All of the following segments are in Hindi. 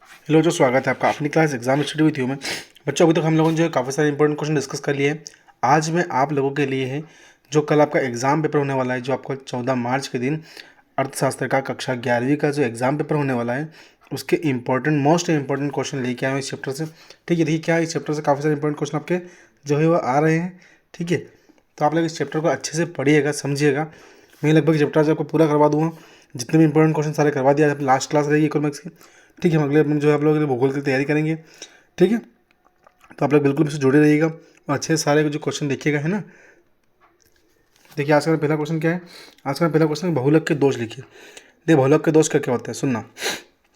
हेलो, जो स्वागत है आपका अपनी class exam study with you में। बच्चों, अभी तक हम लोगों ने जो है काफ़ी सारे इंपॉर्टेंट क्वेश्चन डिस्कस कर लिए हैं। आज मैं आप लोगों के लिए है जो कल आपका एग्ज़ाम पेपर होने वाला है, जो आपका 14 मार्च के दिन अर्थशास्त्र का कक्षा 11वीं का जो एग्ज़ाम पेपर होने वाला है, उसके इंपॉर्टेंट मोस्ट इंपॉर्टेंट क्वेश्चन लेके आए हैं इस चैप्टर से। ठीक है, देखिए क्या है, इस चैप्टर से काफ़ी सारे इंपॉर्टेंट क्वेश्चन आपके जो है वो आ रहे हैं। ठीक है, तो आप लोग इस चैप्टर को अच्छे से पढ़िएगा, समझिएगा। मैं लगभग चैप्टर आज आपको पूरा करवा दूँगा, जितने भी इंपॉर्टेंट क्वेश्चन सारे करवा दिया। लास्ट क्लास रहेगी इकोनॉमिक्स की। ठीक है, हम अगले जो है आप लोगों के लिए भूगोल की तैयारी करेंगे। ठीक है, तो आप लोग बिल्कुल मुझसे जुड़े रहिएगा और अच्छे से सारे जो क्वेश्चन देखिएगा, है ना। देखिए आज का पहला क्वेश्चन क्या है। आज का पहला क्वेश्चन बहुलक के दोष लिखिए। देखिए बहुलक के दोष क्या क्या होते हैं, सुनना।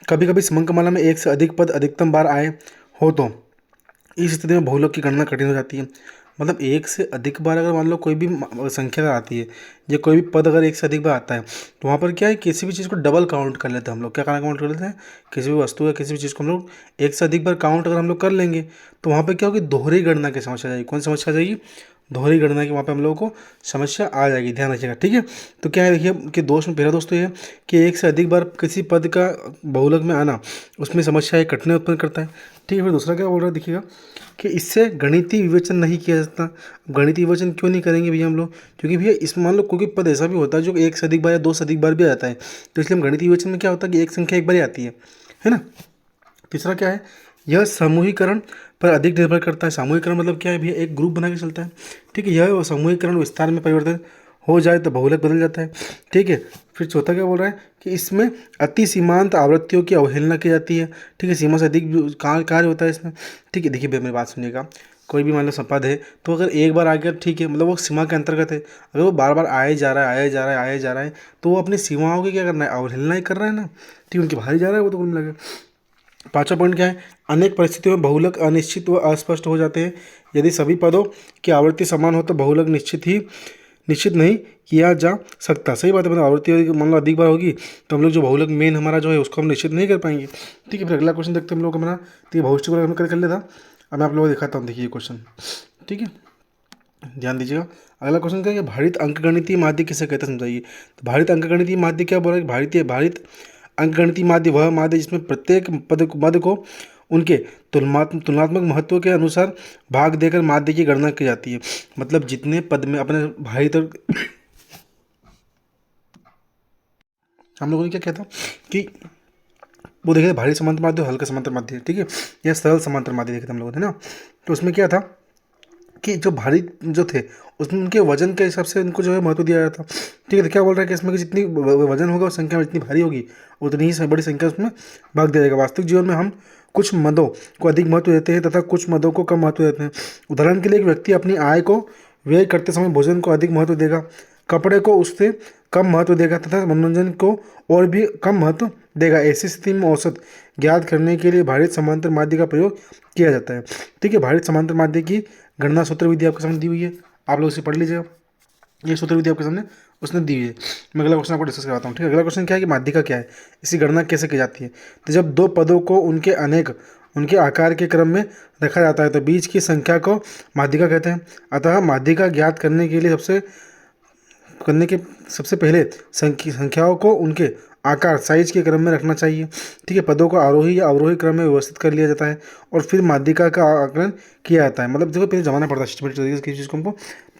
कभी कभी समंकमाला में एक से अधिक पद अधिकतम बार आए हो तो इस स्थिति में बहुलक की गणना कठिन हो जाती है। मतलब एक से अधिक बार अगर मान लो कोई भी संख्या अगर आती है या कोई भी पद अगर एक से अधिक बार आता है, तो वहाँ पर क्या है, किसी भी चीज़ को डबल काउंट कर लेते हैं हम लोग। क्या काउंट कर लेते हैं, किसी भी वस्तु या किसी भी चीज़ को हम लोग एक से अधिक बार काउंट अगर हम लोग कर लेंगे, तो वहाँ पर क्या होगी, दोहरी गणना की समस्या आ जाएगी। कौन समस्या आ जाएगी, दोहरी गणना की वहाँ पे हम लोगों को समस्या आ जाएगी, ध्यान रखिएगा। ठीक है, तो क्या है, देखिए कि दोष में पहला दोष तो ये है कि एक से अधिक बार किसी पद का बहुलक में आना उसमें समस्या एक कठिनाई उत्पन्न करता है। ठीक है, फिर दूसरा क्या बोल रहा है, देखिएगा कि इससे गणितीय विवेचन नहीं किया जाता। गणितीय विवेचन क्यों नहीं करेंगे भैया हम लोग, क्योंकि भैया इसमें मान लो कोई पद ऐसा भी होता है जो एक से अधिक बार या दो से अधिक बार भी आता है, तो इसलिए हम गणितीय विवेचन में क्या होता है कि एक संख्या एक बार ही आती है ना। तीसरा क्या है, यह समूहीकरण पर अधिक निर्भर करता है। सामूहिकरण मतलब क्या है भैया, एक ग्रुप बना के चलता है। ठीक है, यह समूहीकरण विस्तार में परिवर्तन हो जाए तो बहुलक बदल जाता है। ठीक है, फिर चौथा क्या बोल रहा है कि इसमें अति सीमांत आवृत्तियों की अवहेलना की जाती है। ठीक है, सीमा से अधिक कार्य होता है इसमें। ठीक है, देखिए भैया मेरी बात सुनिएगा। कोई भी मान लो संपद है, तो अगर एक बार आ गया ठीक है, मतलब वो सीमा के अंतर्गत है। अगर वो बार बार आए जा रहा है, आए जा रहा है, आए जा रहा है, तो वो अपनी सीमाओं की क्या करना है, अवहेलना ही कर रहा है ना। ठीक है, उनकी भारी जा रहा है वो, तो कुल मिला के। पांचवा पॉइंट क्या है, अनेक परिस्थितियों में बहुलक अनिश्चित व अस्पष्ट हो जाते हैं। यदि सभी पदों की आवृत्ति समान हो तो बहुलक निश्चित नहीं किया जा सकता। सही बात है, मतलब आवृत्ति मान लो अधिक बार होगी तो हम लोग जो बहुलक मेन हमारा जो है उसको हम निश्चित नहीं कर पाएंगे। ठीक है, फिर अगला क्वेश्चन देखते हैं हम लोग हमारा। तो ये भविष्य को हम कर लेता। अब मैं आप लोगों को दिखाता हूँ, देखिए ये क्वेश्चन। ठीक है, ध्यान दीजिएगा। अगला क्वेश्चन क्या है, भारित अंकगणितीय माध्य किसे कहते हैं समझाइए। तो भारित अंकगणितीय माध्य क्या बोल रहा है, भारित अंकगणितीय माध्य वह माध्य जिसमें प्रत्येक मद को उनके तुलनात्मक महत्व के अनुसार भाग देकर माध्य की गणना की जाती है। मतलब जितने पद में अपने भारित हम लोगों ने क्या कहता कि वो देखे थे, भारी समांतर माध्य, हल्का समांतर माध्य। ठीक है, या सरल समांतर माध्य देखे थे हम लोगों ने ना। तो उसमें क्या था कि जो भारी जो थे उसमें उनके वजन के हिसाब से उनको जो है महत्व दिया जाता। ठीक है, तो क्या बोल रहा है कि इसमें कि जितनी वजन होगा उस संख्या में जितनी भारी होगी उतनी ही बड़ी संख्या उसमें भाग दिया जाएगा। वास्तविक जीवन में हम कुछ मदों को अधिक महत्व देते हैं तथा कुछ मदों को कम महत्व देते हैं। उदाहरण के लिए एक व्यक्ति अपनी आय को व्यय करते समय भोजन को अधिक महत्व देगा, कपड़े को उससे कम महत्व देगा तथा मनोरंजन को और भी कम महत्व देगा। ऐसी स्थिति में औसत ज्ञात करने के लिए भारित समांतर माध्य का प्रयोग किया जाता है। ठीक है, भारित समांतर माध्य की गणना सूत्र विधि आपके सामने दी हुई है, आप लोग इसे पढ़ लीजिएगा। ये सूत्र विधि आपके सामने उसने दी हुई है। मैं अगला क्वेश्चन आपको डिस्कस कराता हूँ। ठीक है, अगला क्वेश्चन क्या है कि माध्यिका क्या है, इसकी गणना कैसे की जाती है। तो जब दो पदों को उनके आकार के क्रम में रखा जाता है तो बीच की संख्या को माध्यिका कहते हैं। अतः माध्यिका ज्ञात करने के लिए सबसे पहले संख्याओं को उनके आकार साइज के क्रम में रखना चाहिए। ठीक है, पदों को आरोही या अवरोही क्रम में व्यवस्थित कर लिया जाता है और फिर माध्यिका का आकलन किया जाता है। मतलब देखो पहले जमाना पड़ता है सिस्टमेटिक तरीके से किसी चीज़ को हमको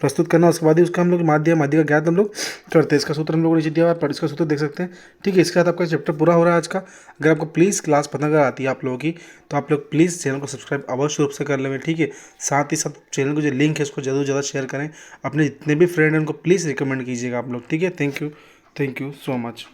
प्रस्तुत करना, उसके बाद ही उसका हम लोग माध्यिका ज्ञात हम लोग करते हैं। इसका सूत्र हम लोग नीचे दिया हुआ है, इसका सूत्र देख सकते हैं। ठीक है, इसके साथ आपका चैप्टर पूरा हो रहा है आज का। अगर आपको प्लीज़ क्लास पसंद अगर आती है आप लोगों की, तो आप लोग प्लीज़ चैनल को सब्सक्राइब अवश्य रूप से कर लेंगे। ठीक है, साथ ही साथ चैनल को जो लिंक है उसको ज़्यादा से ज़्यादा शेयर करें, अपने जितने भी फ्रेंड हैं उनको प्लीज़ रिकमेंड कीजिएगा आप लोग। ठीक है, थैंक यू सो मच।